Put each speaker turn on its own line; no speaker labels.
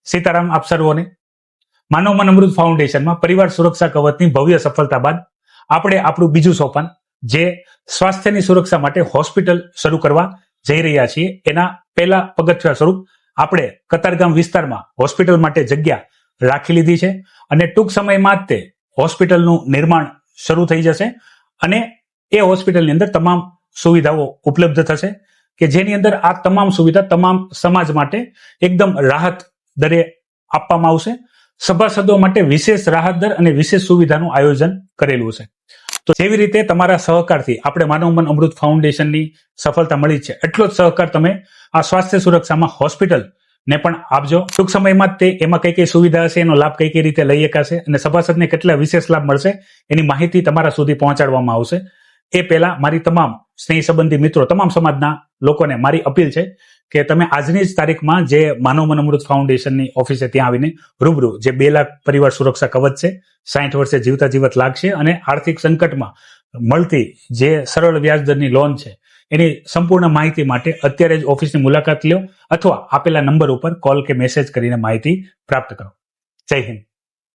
સીતારામ આપ સર્વોને. માનવ મન અમૃત ફાઉન્ડેશનમાં પરિવાર સુરક્ષા કવચની ભવ્ય સફળતા બાદ આપણે આપણું બીજું સોપાન જે સ્વાસ્થ્યની સુરક્ષા માટે હોસ્પિટલ શરૂ કરવા જઈ રહ્યા છીએ એના પહેલા પગથિયા સ્વરૂપ આપણે કતારગામ વિસ્તારમાં હોસ્પિટલ માટે જગ્યા રાખી લીધી છે અને ટૂંક સમયમાં જ તે હોસ્પિટલનું નિર્માણ શરૂ થઈ જશે અને એ હોસ્પિટલની અંદર તમામ સુવિધાઓ ઉપલબ્ધ થશે કે જેની અંદર આ તમામ સુવિધા તમામ સમાજ માટે એકદમ રાહત દરે આપવામાં આવશે. સભાસદો માટે વિશેષ રાહત દર અને વિશેષ સુવિધાનું આયોજન કરેલું છે. તો જેવી રીતે તમારા સહકારથી આપણે માનવ મન અમૃત ફાઉન્ડેશનની સફળતા મળી છે એટલો જ સહકાર તમે આ સ્વાસ્થ્ય સુરક્ષામાં હોસ્પિટલ ને પણ આપજો. ટૂંક સમયમાં જ તે એમાં કઈ કઈ સુવિધા હશે, એનો લાભ કઈ કઈ રીતે લઈ શકાશે અને સભાસદને કેટલા વિશેષ લાભ મળશે એની માહિતી તમારા સુધી પહોંચાડવામાં આવશે. એ પહેલા મારી તમામ સ્નેહી સંબંધી મિત્રો, તમામ સમાજના લોકોને મારી અપીલ છે કે તમે આજની જ તારીખમાં જે માનવ મન અમૃત ફાઉન્ડેશનની ઓફિસે ત્યાં આવીને રૂબરૂ જે 2 લાખ પરિવાર સુરક્ષા કવચ છે, 60 વર્ષે જીવતા જીવત લાગશે અને આર્થિક સંકટમાં મળતી જે સરળ વ્યાજદરની લોન છે એની સંપૂર્ણ માહિતી માટે અત્યારે જ ઓફિસની મુલાકાત લો અથવા આપેલા નંબર ઉપર કોલ કે મેસેજ કરીને માહિતી પ્રાપ્ત કરો. જય હિન્દ.